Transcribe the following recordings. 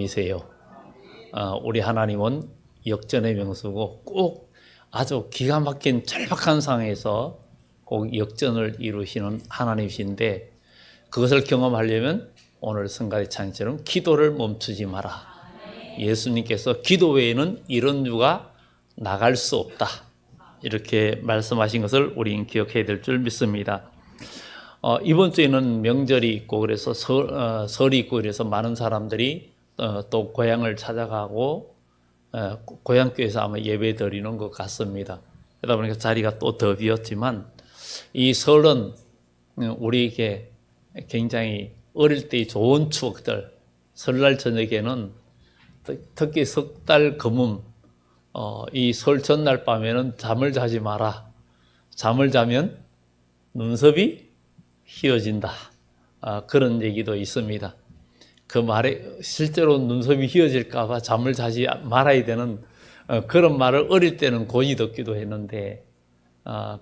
이세요. 우리 하나님은 역전의 명수고 꼭 아주 기가 막힌 절박한 상황에서 꼭 역전을 이루시는 하나님이신데, 그것을 경험하려면 오늘 성가대 찬양처럼 기도를 멈추지 마라. 예수님께서 기도 외에는 이런 유가 나갈 수 없다, 이렇게 말씀하신 것을 우리는 기억해야 될 줄 믿습니다. 이번 주에는 명절이 있고 그래서 설이 있고 그래서 많은 사람들이 또 고향을 찾아가고 고향교회에서 아마 예배 드리는 것 같습니다. 그러다 보니까 자리가 또 더 비었지만, 이 설은 우리에게 굉장히 어릴 때의 좋은 추억들, 설날 저녁에는 특히 석 달 금음, 이 설 전날 밤에는 잠을 자지 마라. 잠을 자면 눈썹이 휘어진다. 그런 얘기도 있습니다. 그 말에 실제로 눈썹이 휘어질까 봐 잠을 자지 말아야 되는 그런 말을 어릴 때는 고이 듣기도 했는데,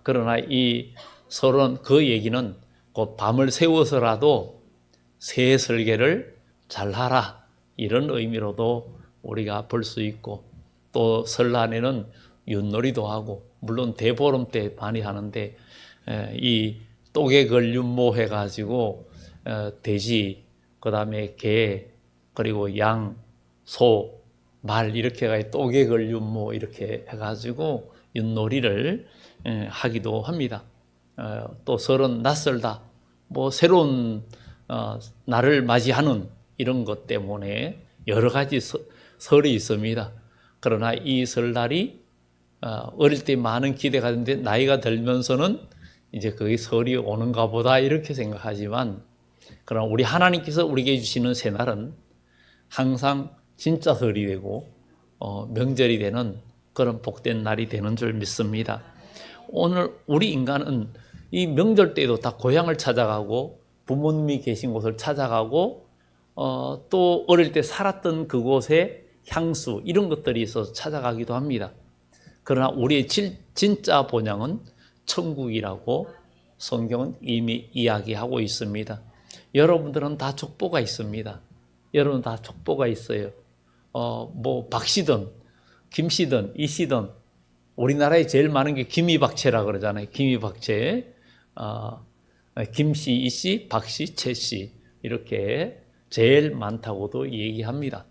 그러나 이 설은, 그 얘기는 그 밤을 새워서라도 새 설계를 잘하라, 이런 의미로도 우리가 볼 수 있고, 또 설날에는 윷놀이도 하고, 물론 대보름 때 많이 하는데, 이 또개걸윷모 해가지고 돼지, 그 다음에 개, 그리고 양, 소, 말, 이렇게 해가 또개걸윷모 이렇게 해가지고 윷놀이를 하기도 합니다. 또 설은 낯설다, 뭐 새로운 날을 맞이하는 이런 것 때문에 여러 가지 설이 있습니다. 그러나 이 설날이 어릴 때 많은 기대가 되는데, 나이가 들면서는 이제 그게 설이 오는가 보다 이렇게 생각하지만, 그러나 우리 하나님께서 우리에게 주시는 새날은 항상 진짜 설이 되고 명절이 되는 그런 복된 날이 되는 줄 믿습니다. 오늘 우리 인간은 이 명절 때도 다 고향을 찾아가고 부모님이 계신 곳을 찾아가고 또 어릴 때 살았던 그곳의 향수, 이런 것들이 있어서 찾아가기도 합니다. 그러나 우리의 진짜 본향은 천국이라고 성경은 이미 이야기하고 있습니다. 여러분들은 다 족보가 있습니다. 여러분 다 족보가 있어요. 뭐 박씨든 김씨든 이씨든, 우리나라에 제일 많은 게 김이박채라 그러잖아요. 김이박채, 김씨, 이씨, 박씨, 채씨, 이렇게 제일 많다고도 얘기합니다.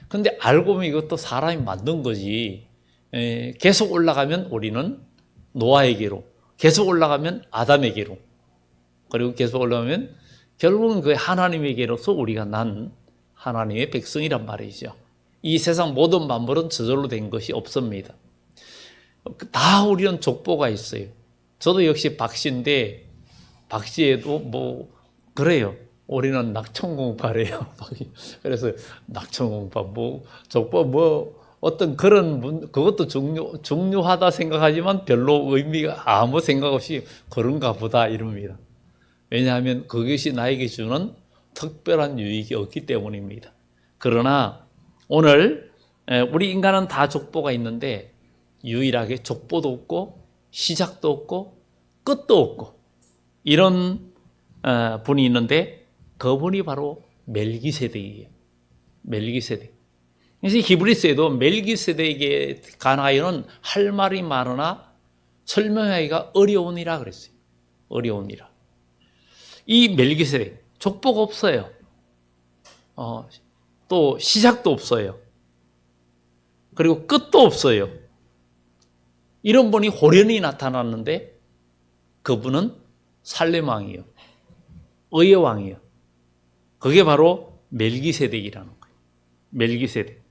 근데 알고 보면 이것도 사람이 만든 거지. 계속 올라가면 우리는 노아에게로, 계속 올라가면 아담에게로, 그리고 계속 올라가면 결국은 그 하나님에게로서 우리가 난 하나님의 백성이란 말이죠. 이 세상 모든 만물은 저절로 된 것이 없습니다. 다 우리는 족보가 있어요. 저도 역시 박씨인데, 박씨에도 뭐 그래요. 우리는 낙천공파래요. 그래서 낙천공파, 뭐 족보, 뭐 어떤 그런 그것도 중요하다 생각하지만 별로 의미가 아무 생각 없이 그런가 보다 이럽니다. 왜냐하면 그것이 나에게 주는 특별한 유익이 없기 때문입니다. 그러나 오늘 우리 인간은 다 족보가 있는데, 유일하게 족보도 없고 시작도 없고 끝도 없고 이런 분이 있는데, 그분이 바로 멜기세덱이에요. 멜기세덱. 그래서 히브리서에도 멜기세덱에 관하여는 할 말이 많으나 설명하기가 어려우니라 그랬어요. 어려우니라. 이 멜기세덱, 족보가 없어요. 또 시작도 없어요. 그리고 끝도 없어요. 이런 분이 호련히 나타났는데, 그분은 살렘 왕이에요. 의의 왕이에요. 그게 바로 멜기세덱이라는 거예요. 멜기세덱.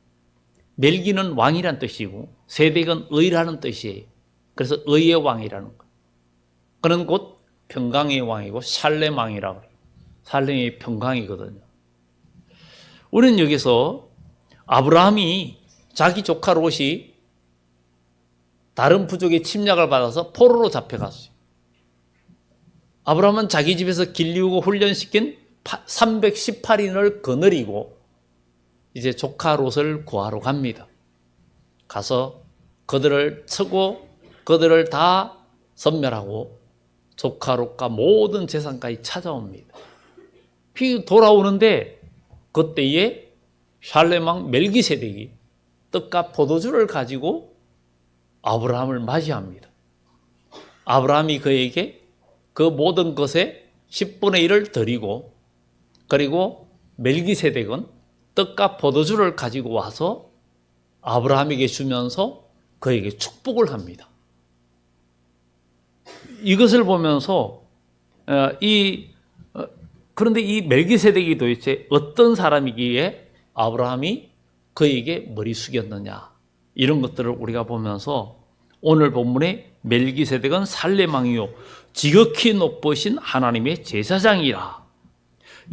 멜기는 왕이란 뜻이고 세덱은 의라는 뜻이에요. 그래서 의의 왕이라는 거예요. 그는 곧 평강의 왕이고 살렘 왕이라고 해요. 살렘이 평강이거든요. 우리는 여기서 아브라함이 자기 조카 롯이 다른 부족의 침략을 받아서 포로로 잡혀갔어요. 아브라함은 자기 집에서 길리우고 훈련시킨 318인을 거느리고 이제 조카 롯을 구하러 갑니다. 가서 그들을 치고 그들을 다 섬멸하고 조카 롯과 모든 재산까지 찾아옵니다. 돌아오는데 그때에 살렘 왕 멜기세덱이 떡과 포도주를 가지고 아브라함을 맞이합니다. 아브라함이 그에게 그 모든 것의 10분의 1을 드리고, 그리고 멜기세덱은 떡과 포도주를 가지고 와서 아브라함에게 주면서 그에게 축복을 합니다. 이것을 보면서 그런데 이 멜기세덱이 도대체 어떤 사람이기에 아브라함이 그에게 머리 숙였느냐, 이런 것들을 우리가 보면서 오늘 본문에 멜기세덱은 살렘 왕이요 지극히 높으신 하나님의 제사장이라.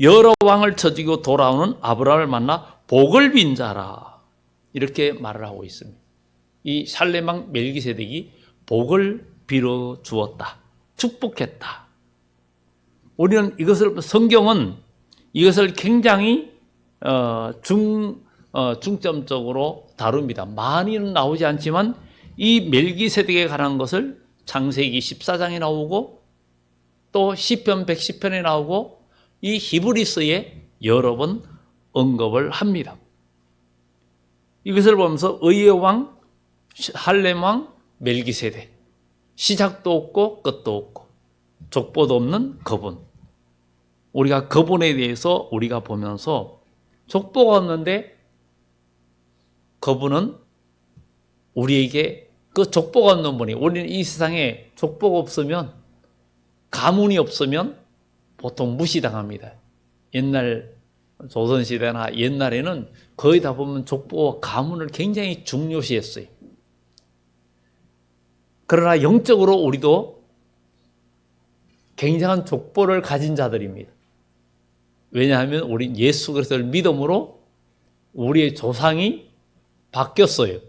여러 왕을 처지고 돌아오는 아브라함을 만나 복을 빈 자라. 이렇게 말을 하고 있습니다. 이 살렘 왕 멜기세덱이 복을 빌어 주었다. 축복했다. 우리는 성경은 이것을 굉장히 중점적으로 다룹니다. 많이는 나오지 않지만 이 멜기세덱에 관한 것을 창세기 14장에 나오고 또 시편 110편에 나오고 이 히브리서에 여러 번 언급을 합니다. 이것을 보면서 의의 왕, 살렘 왕 멜기세덱, 시작도 없고 끝도 없고 족보도 없는 그분. 우리가 그분에 대해서 우리가 보면서 족보가 없는데 그분은 우리에게 그 족보가 없는 분이, 우리는 이 세상에 족보가 없으면, 가문이 없으면 보통 무시당합니다. 옛날 조선시대나 옛날에는 거의 다 보면 족보와 가문을 굉장히 중요시했어요. 그러나 영적으로 우리도 굉장한 족보를 가진 자들입니다. 왜냐하면 우리 예수 그리스도를 믿음으로 우리의 조상이 바뀌었어요.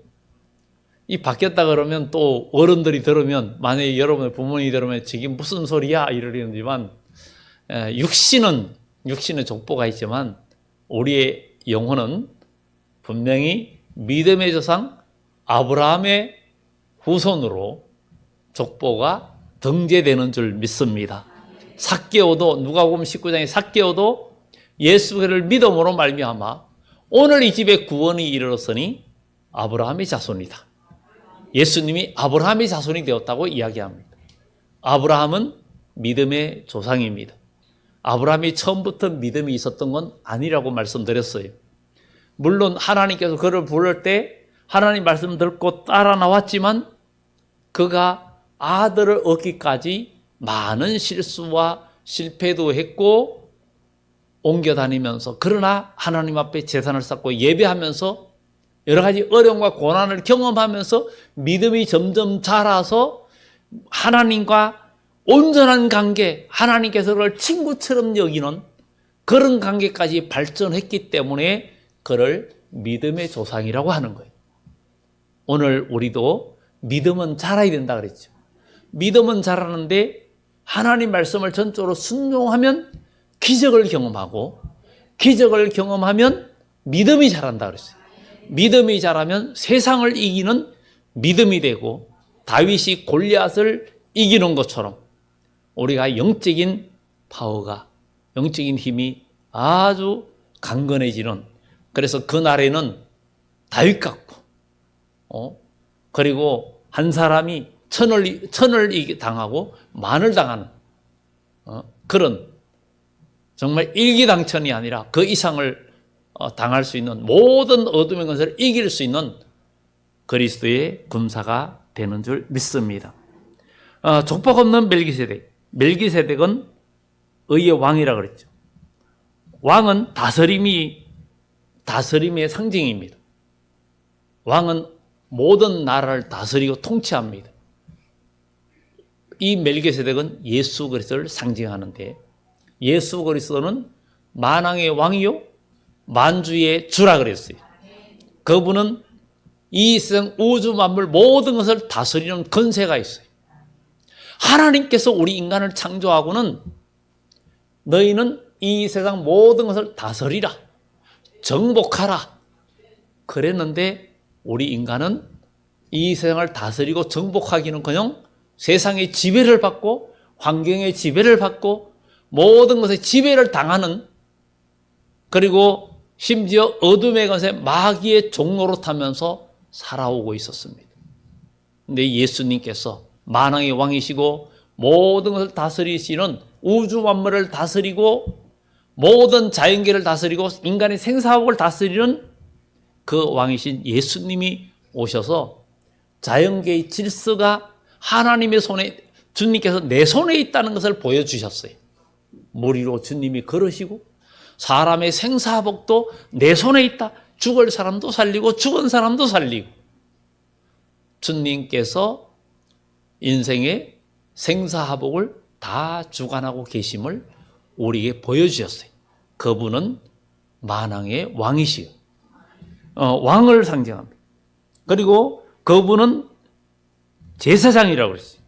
이 바뀌었다 그러면 또 어른들이 들으면, 만약에 여러분의 부모님이 들으면 지금 무슨 소리야 이러려지만, 육신은 족보가 있지만 우리의 영혼은 분명히 믿음의 조상 아브라함의 후손으로 족보가 등재되는 줄 믿습니다. 삭개오도, 누가복음 19장의 삭개오도 예수를 믿음으로 말미암아 오늘 이 집에 구원이 이르렀으니 아브라함의 자손이다. 예수님이 아브라함의 자손이 되었다고 이야기합니다. 아브라함은 믿음의 조상입니다. 아브라함이 처음부터 믿음이 있었던 건 아니라고 말씀드렸어요. 물론 하나님께서 그를 부를 때 하나님 말씀 듣고 따라 나왔지만 그가 아들을 얻기까지 많은 실수와 실패도 했고 옮겨 다니면서, 그러나 하나님 앞에 제산을 쌓고 예배하면서 여러 가지 어려움과 고난을 경험하면서 믿음이 점점 자라서 하나님과 온전한 관계, 하나님께서 그를 친구처럼 여기는 그런 관계까지 발전했기 때문에 그를 믿음의 조상이라고 하는 거예요. 오늘 우리도 믿음은 자라야 된다 그랬죠. 믿음은 자라는데 하나님 말씀을 전적으로 순종하면 기적을 경험하고, 기적을 경험하면 믿음이 자란다 그랬어요. 믿음이 자라면 세상을 이기는 믿음이 되고, 다윗이 골리앗을 이기는 것처럼 우리가 영적인 파워가, 영적인 힘이 아주 강건해지는, 그래서 그날에는 다윗 같고, 그리고 한 사람이 천을 당하고 만을 당하는 그런, 정말 일기당천이 아니라 그 이상을 당할 수 있는, 모든 어둠의 것을 이길 수 있는 그리스도의 군사가 되는 줄 믿습니다. 족보가 없는 멜기세덱. 멜기세덱은 의의 왕이라 그랬죠. 왕은 다스림의 상징입니다. 왕은 모든 나라를 다스리고 통치합니다. 이 멜기세덱은 예수 그리스도를 상징하는데, 예수 그리스도는 만왕의 왕이요 만주의 주라 그랬어요. 그분은 이 세상 우주 만물 모든 것을 다스리는 권세가 있어요. 하나님께서 우리 인간을 창조하고는 너희는 이 세상 모든 것을 다스리라, 정복하라 그랬는데, 우리 인간은 이 세상을 다스리고 정복하기는커녕 세상의 지배를 받고 환경의 지배를 받고 모든 것에 지배를 당하는, 그리고 심지어 어둠의 권세 마귀의 종로로 타면서 살아오고 있었습니다. 근데 예수님께서 만왕의 왕이시고 모든 것을 다스리시는 우주 만물을 다스리고 모든 자연계를 다스리고 인간의 생사학을 다스리는 그 왕이신 예수님이 오셔서 자연계의 질서가 하나님의 손에, 주님께서 내 손에 있다는 것을 보여주셨어요. 머리로 주님이 걸으시고 사람의 생사복도 내 손에 있다. 죽을 사람도 살리고 죽은 사람도 살리고, 주님께서 인생의 생사화복을 다 주관하고 계심을 우리에게 보여주셨어요. 그분은 만왕의 왕이시요. 왕을 상징합니다. 그리고 그분은 제사장이라고 그랬어요.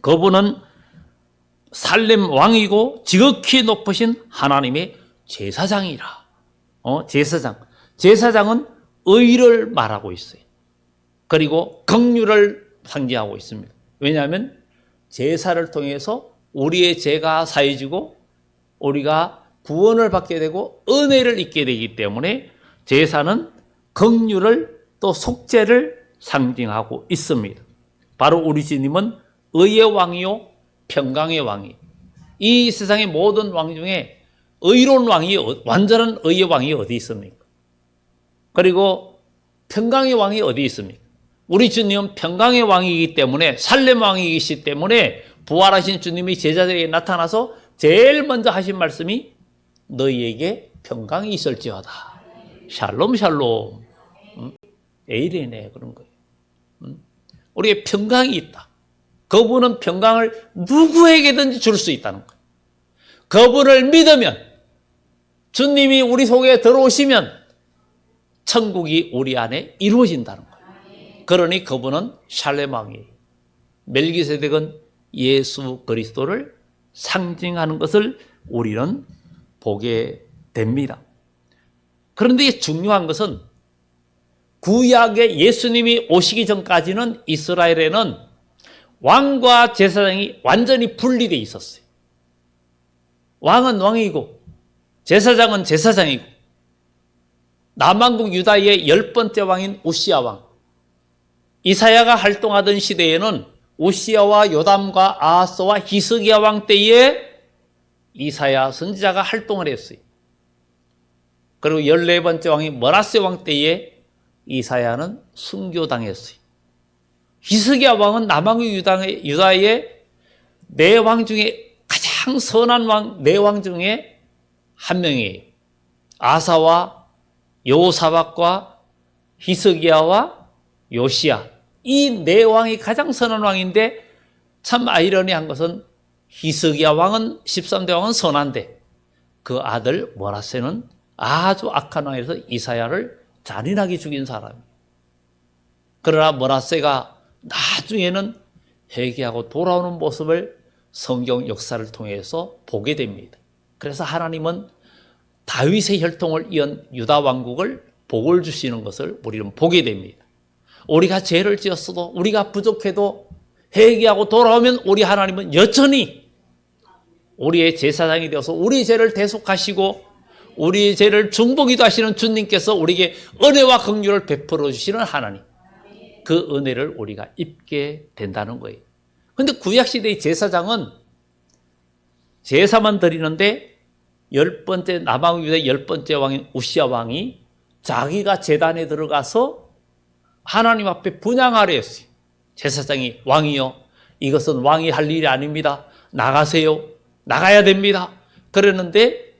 그분은 살렘 왕이고 지극히 높으신 하나님의 제사장이라. 제사장. 제사장은 의를 말하고 있어요. 그리고 긍휼을 상징하고 있습니다. 왜냐하면 제사를 통해서 우리의 죄가 사해지고 우리가 구원을 받게 되고 은혜를 입게 되기 때문에 제사는 긍휼을 또 속죄를 상징하고 있습니다. 바로 우리 주님은 의의 왕이요 평강의 왕이. 이 세상의 모든 왕 중에 의로운 왕이, 완전한 의의 왕이 어디 있습니까? 그리고 평강의 왕이 어디 있습니까? 우리 주님은 평강의 왕이기 때문에, 살렘 왕이시기 때문에 부활하신 주님이 제자들에게 나타나서 제일 먼저 하신 말씀이 너희에게 평강이 있을지어다. 샬롬 샬롬. 에이레네 그런 거예요. 우리에게 평강이 있다. 그분은 평강을 누구에게든지 줄 수 있다는 거예요. 그분을 믿으면, 주님이 우리 속에 들어오시면 천국이 우리 안에 이루어진다는 거예요. 그러니 그분은 샬렘 왕이에요. 멜기세덱은 예수 그리스도를 상징하는 것을 우리는 보게 됩니다. 그런데 중요한 것은 구약에 예수님이 오시기 전까지는 이스라엘에는 왕과 제사장이 완전히 분리되어 있었어요. 왕은 왕이고 제사장은 제사장이고, 남왕국 유다의 10번째 왕인 우시야 왕, 이사야가 활동하던 시대에는 우시야와 요담과 아하스와 히스기야 왕 때에 이사야 선지자가 활동을 했어요. 그리고 14번째 왕이 므낫세 왕 때에 이사야는 순교당했어요. 히스기야 왕은 남왕국 유다의 4왕 중에 가장 선한 왕, 4왕 중에 한 명이에요. 아사와 여호사밧과 히스기야와 요시야, 이 4왕이 가장 선한 왕인데, 참 아이러니한 것은 히스기야 왕은, 13대 왕은 선한데 그 아들 므낫세는 아주 악한 왕에서 이사야를 잔인하게 죽인 사람이에요. 그러나 므낫세가 나중에는 회개하고 돌아오는 모습을 성경 역사를 통해서 보게 됩니다. 그래서 하나님은 다윗의 혈통을 이은 유다 왕국을 복을 주시는 것을 우리는 보게 됩니다. 우리가 죄를 지었어도, 우리가 부족해도 회개하고 돌아오면 우리 하나님은 여전히 우리의 제사장이 되어서 우리 죄를 대속하시고 우리의 죄를 중보기도 하시는 주님께서 우리에게 은혜와 긍휼을 베풀어 주시는 하나님, 그 은혜를 우리가 입게 된다는 거예요. 그런데 구약시대의 제사장은 제사만 드리는데, 10번째 남왕국 유다의 10번째 왕인 우시야 왕이 자기가 제단에 들어가서 하나님 앞에 분향하려 했어요. 제사장이 왕이요, 이것은 왕이 할 일이 아닙니다. 나가세요. 나가야 됩니다. 그랬는데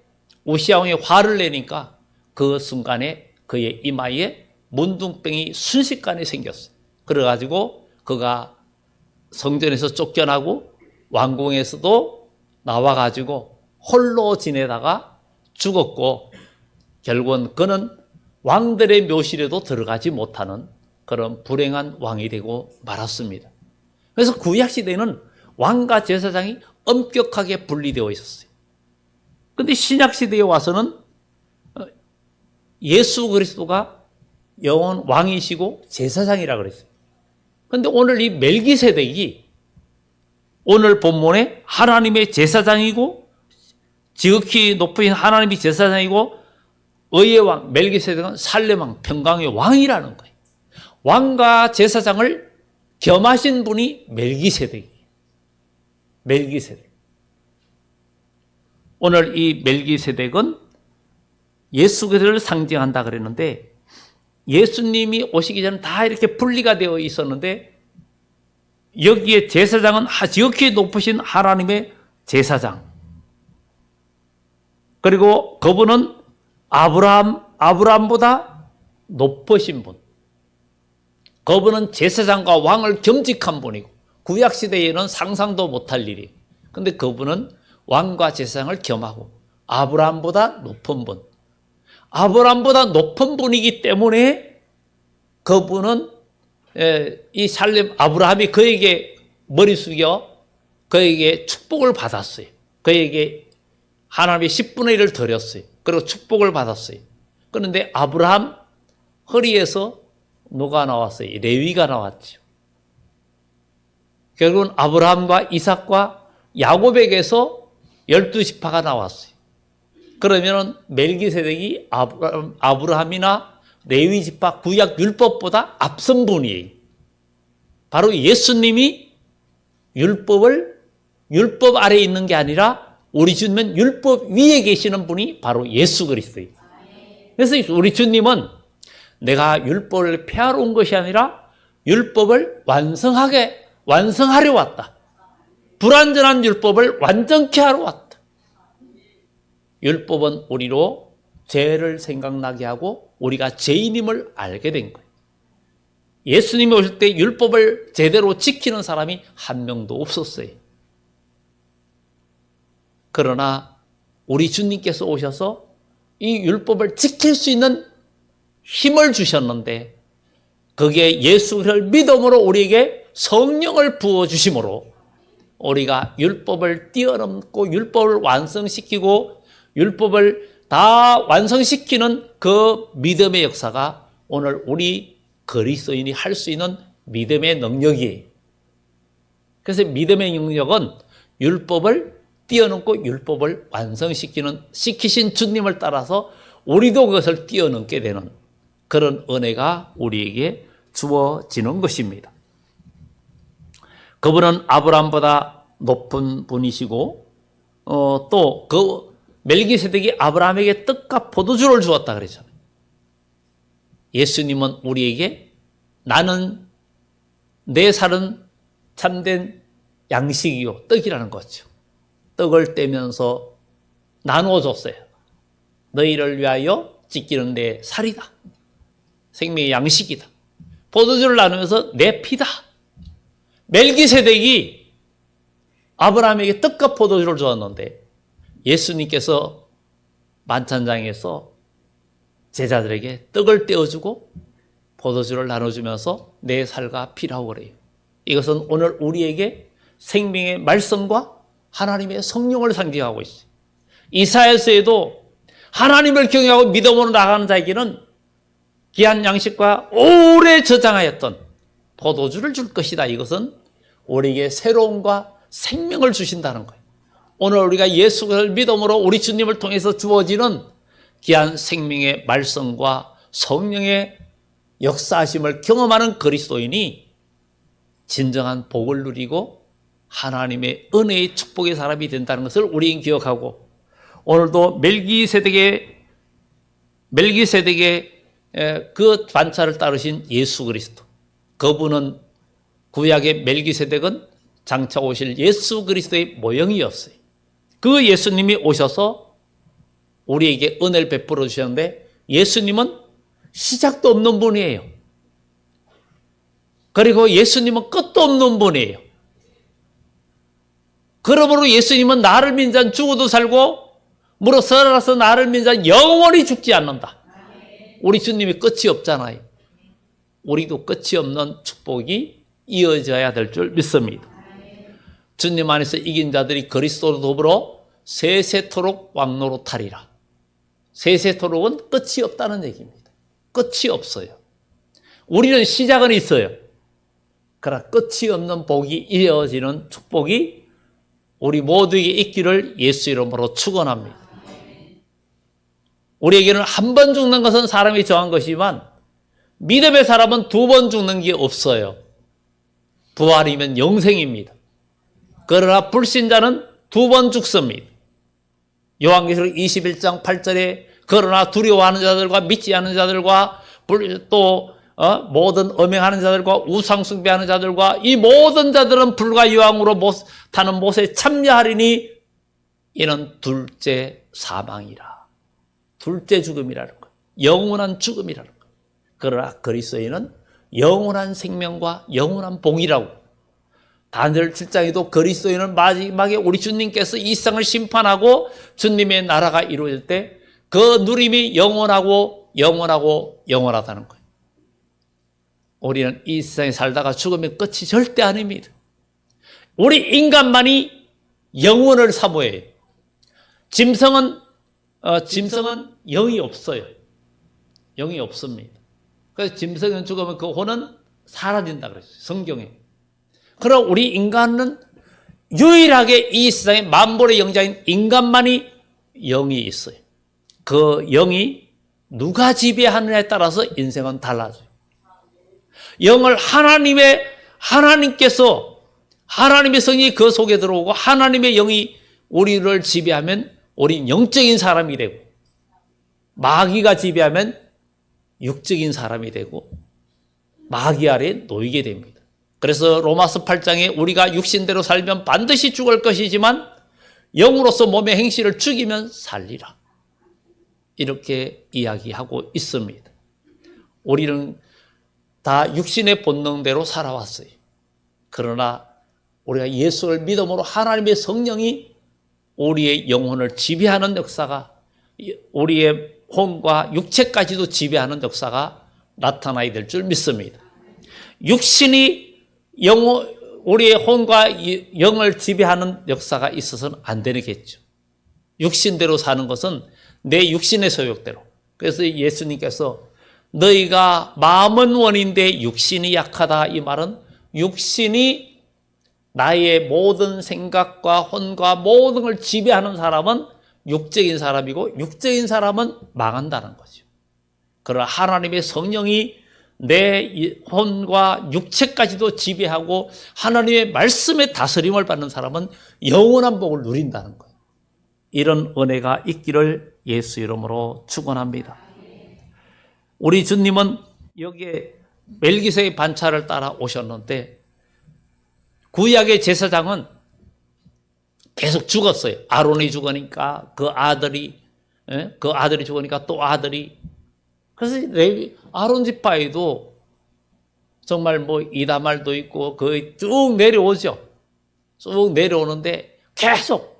우시야 왕이 화를 내니까 그 순간에 그의 이마에 문둥병이 순식간에 생겼어요. 그래가지고 그가 성전에서 쫓겨나고 왕궁에서도 나와가지고 홀로 지내다가 죽었고, 결국은 그는 왕들의 묘실에도 들어가지 못하는 그런 불행한 왕이 되고 말았습니다. 그래서 구약시대에는 왕과 제사장이 엄격하게 분리되어 있었어요. 그런데 신약시대에 와서는 예수 그리스도가 영원 왕이시고 제사장이라고 그랬어요. 그런데 오늘 이 멜기세덱이 오늘 본문에 하나님의 제사장이고, 지극히 높은 하나님이 제사장이고, 의의 왕 멜기세덱은 살렘 왕, 평강의 왕이라는 거예요. 왕과 제사장을 겸하신 분이 멜기세덱이에요. 멜기세덱. 오늘 이 멜기세덱은 예수 그리스도를 상징한다 그랬는데, 예수님이 오시기 전에 다 이렇게 분리가 되어 있었는데, 여기에 제사장은 지극히 높으신 하나님의 제사장, 그리고 그분은 아브라함보다 높으신 분, 그분은 제사장과 왕을 겸직한 분이고, 구약시대에는 상상도 못할 일이에요. 그런데 그분은 왕과 제사장을 겸하고 아브라함보다 높은 분, 아브라함보다 높은 분이기 때문에 그분은 이 살렘 아브라함이 그에게 머리 숙여 그에게 축복을 받았어요. 그에게 하나님의 10분의 1을 드렸어요. 그리고 축복을 받았어요. 그런데 아브라함 허리에서 누가 나왔어요? 레위가 나왔죠. 결국은 아브라함과 이삭과 야곱에게서 12지파가 나왔어요. 그러면 멜기세덱이 아브라함이나 레위지파 구약 율법보다 앞선 분이에요. 바로 예수님이 율법 아래에 있는 게 아니라 우리 주님은 율법 위에 계시는 분이 바로 예수 그리스도예요. 그래서 우리 주님은 내가 율법을 폐하러 온 것이 아니라 율법을 완성하려 왔다. 불완전한 율법을 완전케 하러 왔다. 율법은 우리로 죄를 생각나게 하고 우리가 죄인임을 알게 된 거예요. 예수님이 오실 때 율법을 제대로 지키는 사람이 한 명도 없었어요. 그러나 우리 주님께서 오셔서 이 율법을 지킬 수 있는 힘을 주셨는데, 거기에 예수를 믿음으로 우리에게 성령을 부어주심으로 우리가 율법을 뛰어넘고 율법을 완성시키고 율법을 다 완성시키는 그 믿음의 역사가 오늘 우리 그리스도인이 할 수 있는 믿음의 능력이에요. 그래서 믿음의 능력은 율법을 뛰어넘고 율법을 시키신 주님을 따라서 우리도 그것을 뛰어넘게 되는 그런 은혜가 우리에게 주어지는 것입니다. 그분은 아브라함보다 높은 분이시고, 또 그 멜기세덱이 아브라함에게 떡과 포도주를 주었다 그랬잖아요. 예수님은 우리에게 내 살은 참된 양식이요 떡이라는 거죠. 떡을 떼면서 나누어 줬어요. 너희를 위하여 지키는 내 살이다. 생명의 양식이다. 포도주를 나누면서 내 피다. 멜기세덱이 아브라함에게 떡과 포도주를 주었는데, 예수님께서 만찬장에서 제자들에게 떡을 떼어주고 포도주를 나눠주면서 내 살과 피라고 그래요. 이것은 오늘 우리에게 생명의 말씀과 하나님의 성령을 상징하고 있어요. 이사야서에도 하나님을 경외하고 믿음으로 나가는 자에게는 귀한 양식과 오래 저장하였던 포도주를 줄 것이다. 이것은 우리에게 새로움과 생명을 주신다는 거예요. 오늘 우리가 예수를 믿음으로 우리 주님을 통해서 주어지는 귀한 생명의 말씀과 성령의 역사하심을 경험하는 그리스도인이 진정한 복을 누리고 하나님의 은혜의 축복의 사람이 된다는 것을 우리는 기억하고, 오늘도 멜기세덱의 그 반차를 따르신 예수 그리스도, 그분은 구약의 멜기세덱은 장차 오실 예수 그리스도의 모형이었어요. 그 예수님이 오셔서 우리에게 은혜를 베풀어 주셨는데, 예수님은 시작도 없는 분이에요. 그리고 예수님은 끝도 없는 분이에요. 그러므로 예수님은 나를 믿는 자는 죽어도 살고 무릇 살아서 나를 믿는 자는 영원히 죽지 않는다. 우리 주님이 끝이 없잖아요. 우리도 끝이 없는 축복이 이어져야 될 줄 믿습니다. 주님 안에서 이긴 자들이 그리스도로 더불어 세세토록 왕노릇하리라. 세세토록은 끝이 없다는 얘기입니다. 끝이 없어요. 우리는 시작은 있어요. 그러나 끝이 없는 복이 이어지는 축복이 우리 모두에게 있기를 예수 이름으로 축원합니다. 우리에게는 한 번 죽는 것은 사람이 정한 것이지만 믿음의 사람은 두 번 죽는 게 없어요. 부활이면 영생입니다. 그러나 불신자는 두 번 죽습니다. 요한계시록 21장 8절에 그러나 두려워하는 자들과 믿지 않는 자들과 또 모든 음행하는 자들과 우상숭배하는 자들과 이 모든 자들은 불과 유황으로 타는 못에 참여하리니 이는 둘째 사망이라. 둘째 죽음이라는 것. 영원한 죽음이라는 것. 그러나 그리스도인은 영원한 생명과 영원한 복이라고. 다니엘 7장에도 그리스도인은 마지막에 우리 주님께서 이 세상을 심판하고 주님의 나라가 이루어질 때 그 누림이 영원하고 영원하고 영원하다는 거예요. 우리는 이 세상에 살다가 죽으면 끝이 절대 아닙니다. 우리 인간만이 영혼을 사모해요. 짐승은 영이 없어요. 영이 없습니다. 그래서 짐승은 죽으면 그 혼은 사라진다 그랬어요. 성경에. 그럼 우리 인간은 유일하게 이 세상에 만물의 영장인 인간만이 영이 있어요. 그 영이 누가 지배하느냐에 따라서 인생은 달라져요. 영을 하나님께서 하나님의 성이 그 속에 들어오고 하나님의 영이 우리를 지배하면 우린 영적인 사람이 되고 마귀가 지배하면 육적인 사람이 되고 마귀 아래 놓이게 됩니다. 그래서 로마서 8장에 우리가 육신대로 살면 반드시 죽을 것이지만 영으로서 몸의 행실을 죽이면 살리라. 이렇게 이야기하고 있습니다. 우리는 다 육신의 본능대로 살아왔어요. 그러나 우리가 예수를 믿음으로 하나님의 성령이 우리의 영혼을 지배하는 역사가 우리의 혼과 육체까지도 지배하는 역사가 나타나야 될 줄 믿습니다. 육신이 우리의 혼과 영을 지배하는 역사가 있어서는 안 되겠죠. 육신대로 사는 것은 내 육신의 소욕대로. 그래서 예수님께서 너희가 마음은 원인데 육신이 약하다. 이 말은 육신이 나의 모든 생각과 혼과 모든 걸 지배하는 사람은 육적인 사람이고 육적인 사람은 망한다는 거죠. 그러나 하나님의 성령이 내 혼과 육체까지도 지배하고 하나님의 말씀의 다스림을 받는 사람은 영원한 복을 누린다는 거예요. 이런 은혜가 있기를 예수 이름으로 축원합니다. 우리 주님은 여기에 멜기세의 반차를 따라 오셨는데 구약의 제사장은 계속 죽었어요. 아론이 죽으니까 그 아들이 죽으니까 또 아들이. 그래서 아론 지파에도 정말 뭐 이다말도 있고 그 쭉 내려오죠. 쭉 내려오는데 계속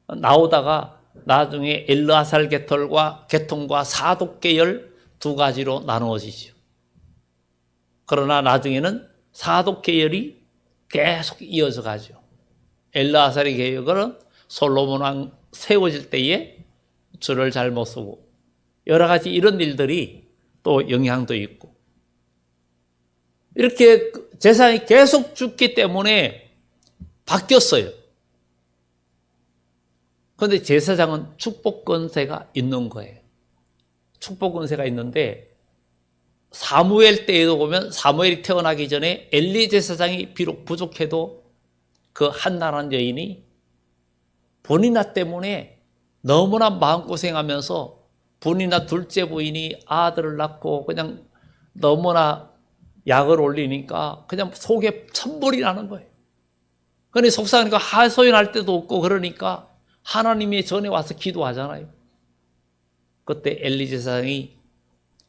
나오다가 나중에 엘르아살 계통과 사독 계열 두 가지로 나누어지죠. 그러나 나중에는 사독 계열이 계속 이어져 가죠. 엘르아살의 계열은 솔로몬 왕 세워질 때에 줄을 잘못 쓰고 여러 가지 이런 일들이 또 영향도 있고 이렇게 제사장이 계속 죽기 때문에 바뀌었어요. 그런데 제사장은 축복 권세가 있는 거예요. 축복 권세가 있는데 사무엘 때에도 보면 사무엘이 태어나기 전에 엘리 제사장이 비록 부족해도 그 한나라는 여인이 본인나 때문에 너무나 마음고생하면서 본인나 둘째 부인이 아들을 낳고 그냥 너무나 약을 올리니까 그냥 속에 천불이 나는 거예요. 그러니 속상하니까 하소연할 때도 없고 그러니까 하나님의 전에 와서 기도하잖아요. 그때 엘리 제사장이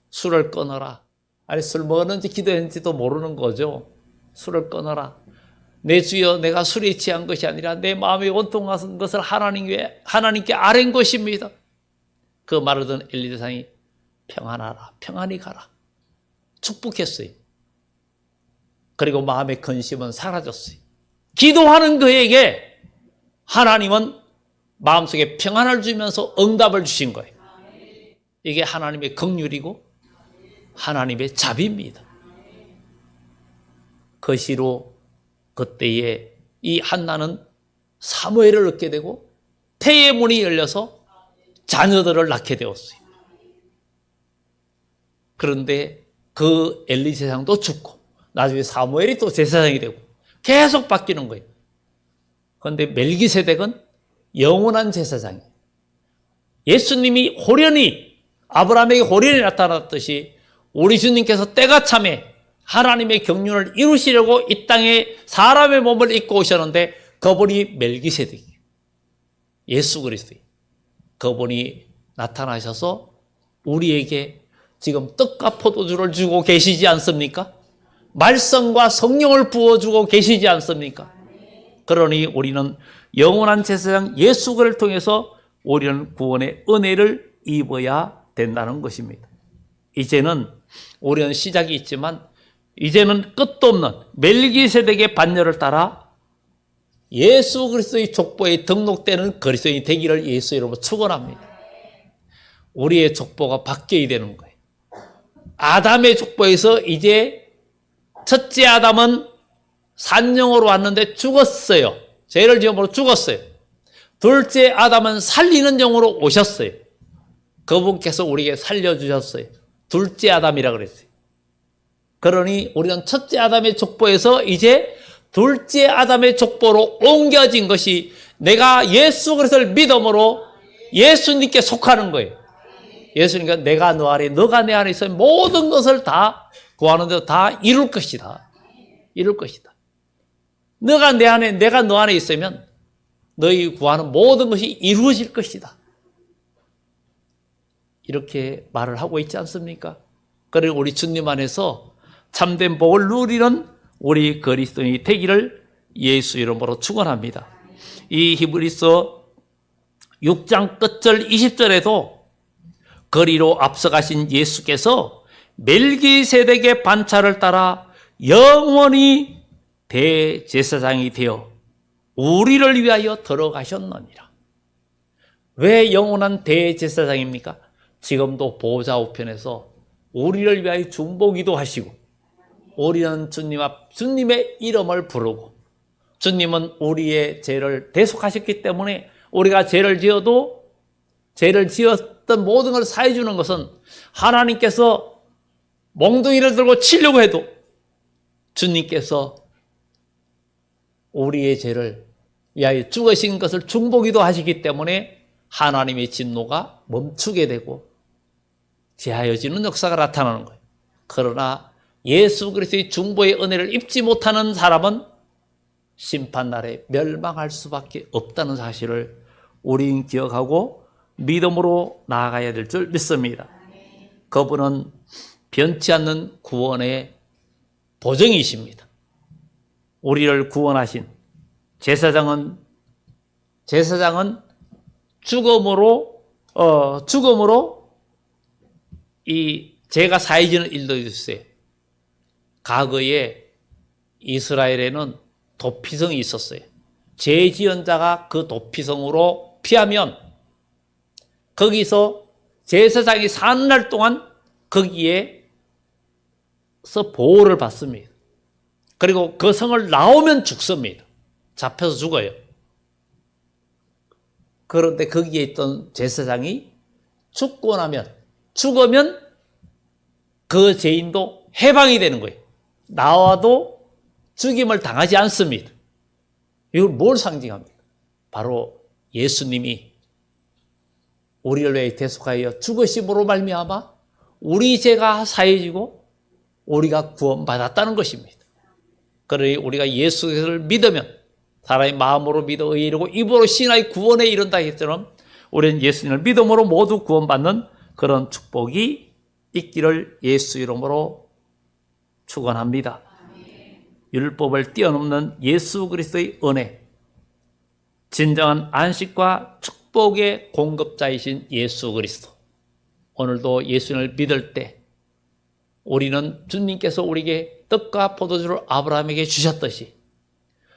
술을 끊어라. 아니 술 먹었는지 기도했는지도 모르는 거죠. 술을 끊어라. 내 주여 내가 술에 취한 것이 아니라 내 마음이 온통한 것을 하나님께 아뢰는 것입니다. 그 말을 듣는 엘리 제사장이 평안하라. 평안히 가라. 축복했어요. 그리고 마음의 근심은 사라졌어요. 기도하는 그에게 하나님은 마음속에 평안을 주면서 응답을 주신 거예요. 이게 하나님의 긍휼이고 하나님의 자비입니다. 그 시로 그때에 이 한나는 사무엘을 얻게 되고 태의 문이 열려서 자녀들을 낳게 되었어요. 그런데 그 엘리 제사장도 죽고 나중에 사무엘이 또 제사장이 되고 계속 바뀌는 거예요. 그런데 멜기세덱은 영원한 제사장이에요. 예수님이 호련히 아브라함에게 호련히 나타났듯이 우리 주님께서 때가 참에 하나님의 경륜을 이루시려고 이 땅에 사람의 몸을 입고 오셨는데 그분이 멜기세덱이에요. 예수 그리스도예요. 그분이 나타나셔서 우리에게 지금 떡과 포도주를 주고 계시지 않습니까? 말씀과 성령을 부어주고 계시지 않습니까? 그러니 우리는 영원한 제사장 예수 그리스도를 통해서 우리는 구원의 은혜를 입어야 된다는 것입니다. 이제는 우리는 시작이 있지만 이제는 끝도 없는 멜기세덱의 반열을 따라 예수 그리스도의 족보에 등록되는 그리스도인이 되기를 예수 이름으로 축원합니다. 우리의 족보가 바뀌어야 되는 거예요. 아담의 족보에서 이제 첫째 아담은 산영으로 왔는데 죽었어요. 죄를 지음으로 죽었어요. 둘째 아담은 살리는 영으로 오셨어요. 그분께서 우리에게 살려주셨어요. 둘째 아담이라 그랬어요. 그러니 우리는 첫째 아담의 족보에서 이제 둘째 아담의 족보로 옮겨진 것이 내가 예수 그리스도를 믿음으로 예수님께 속하는 거예요. 예수님과 내가 너 안에 너가 내 안에 있으면 모든 것을 다 구하는 대로 다 이룰 것이다. 이룰 것이다. 너가 내 안에 내가 너 안에 있으면 너희 구하는 모든 것이 이루어질 것이다. 이렇게 말을 하고 있지 않습니까? 그러니 우리 주님 안에서 참된 복을 누리는 우리 그리스도인이 되기를 예수 이름으로 축원합니다. 이 히브리서 6장 끝절 20절에도 거리로 앞서가신 예수께서 멜기세덱의 반차를 따라 영원히 대제사장이 되어 우리를 위하여 들어가셨느니라. 왜 영원한 대제사장입니까? 지금도 보좌 우편에서 우리를 위하여 중보기도 하시고 우리는 주님 앞 주님의 이름을 부르고 주님은 우리의 죄를 대속하셨기 때문에 우리가 죄를 지었던 모든 걸 사해 주는 것은 하나님께서 몽둥이를 들고 치려고 해도 주님께서 우리의 죄를 위하여 죽으신 것을 중보기도 하시기 때문에 하나님의 진노가 멈추게 되고 제하여지는 역사가 나타나는 거예요. 그러나 예수 그리스도의 중보의 은혜를 입지 못하는 사람은 심판날에 멸망할 수밖에 없다는 사실을 우리는 기억하고 믿음으로 나아가야 될 줄 믿습니다. 그분은 변치 않는 구원의 보증이십니다. 우리를 구원하신 제사장은 죽음으로 이 죄가 사해지는 일도 있었어요. 과거에 이스라엘에는 도피성이 있었어요. 죄 지은 자가 그 도피성으로 피하면 거기서 제사장이 사는 날 동안 거기에서 보호를 받습니다. 그리고 그 성을 나오면 죽습니다. 잡혀서 죽어요. 그런데 거기에 있던 제사장이 죽으면 그 죄인도 해방이 되는 거예요. 나와도 죽임을 당하지 않습니다. 이걸 뭘 상징합니까? 바로 예수님이 우리를 위해 대속하여 죽으심으로 말미암아 우리 죄가 사해지고 우리가 구원받았다는 것입니다. 그러니 우리가 예수를 믿으면 사람의 마음으로 믿어 의에 이르고 입으로 신하의 구원에 이른다 했처럼 우리는 예수님을 믿음으로 모두 구원받는 그런 축복이 있기를 예수 이름으로 축원합니다. 율법을 뛰어넘는 예수 그리스도의 은혜, 진정한 안식과 축복의 공급자이신 예수 그리스도. 오늘도 예수님을 믿을 때 우리는 주님께서 우리에게 떡과 포도주를 아브라함에게 주셨듯이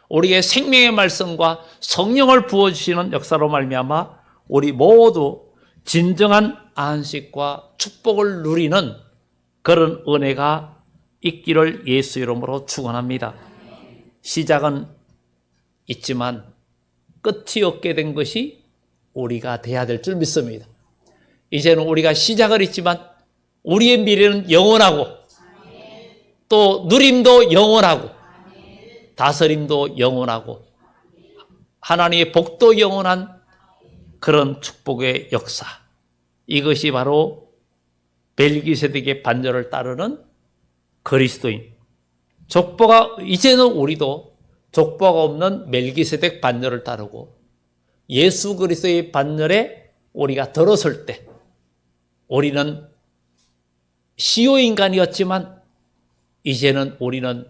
우리에게 생명의 말씀과 성령을 부어주시는 역사로 말미암아 우리 모두 진정한 안식과 축복을 누리는 그런 은혜가 있기를 예수 이름으로 축원합니다. 시작은 있지만 끝이 없게 된 것이 우리가 돼야 될 줄 믿습니다. 이제는 우리가 시작을 있지만 우리의 미래는 영원하고 또 누림도 영원하고 다스림도 영원하고 하나님의 복도 영원한 그런 축복의 역사. 이것이 바로 멜기세덱의 반절을 따르는 그리스도인. 족보가 이제는 우리도 족보가 없는 멜기세덱 반절을 따르고 예수 그리스도의 반절에 우리가 들어설 때 우리는 시효 인간이었지만 이제는 우리는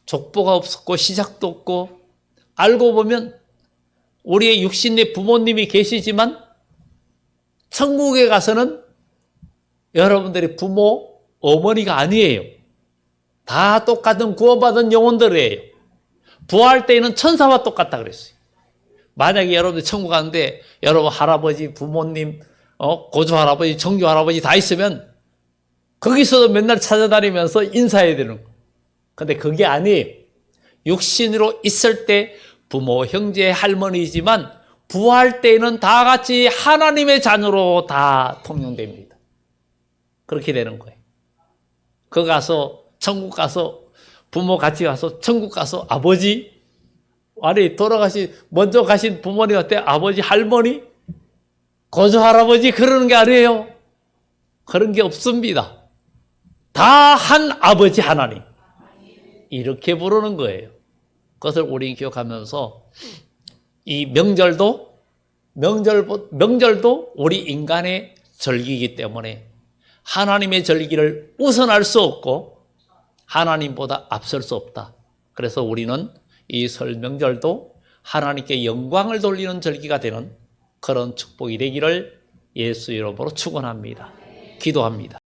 족보가 없었고 시작도 없고 알고 보면 우리의 육신의 부모님이 계시지만 천국에 가서는 여러분들의 부모, 어머니가 아니에요. 다 똑같은 구원받은 영혼들이에요. 부활할 때에는 천사와 똑같다 그랬어요. 만약에 여러분들 천국 가는데 여러분 할아버지, 부모님, 고조 할아버지, 정조 할아버지 다 있으면 거기서도 맨날 찾아다니면서 인사해야 되는 거예요. 근데 그게 아니에요. 육신으로 있을 때 부모, 형제, 할머니지만 부활할 때에는 다 같이 하나님의 자녀로 다 통용됩니다. 그렇게 되는 거예요. 그 가서 천국 가서 부모 같이 가서 천국 가서 아버지 아니 돌아가신 먼저 가신 부모님한테 아버지 할머니 고조 할아버지 그러는 게 아니에요. 그런 게 없습니다. 다 한 아버지 하나님 이렇게 부르는 거예요. 그것을 우리 기억하면서 이 명절도 우리 인간의 절기이기 때문에 하나님의 절기를 우선할 수 없고 하나님보다 앞설 수 없다. 그래서 우리는 이 설 명절도 하나님께 영광을 돌리는 절기가 되는 그런 축복이 되기를 예수 이름으로 축원합니다. 기도합니다.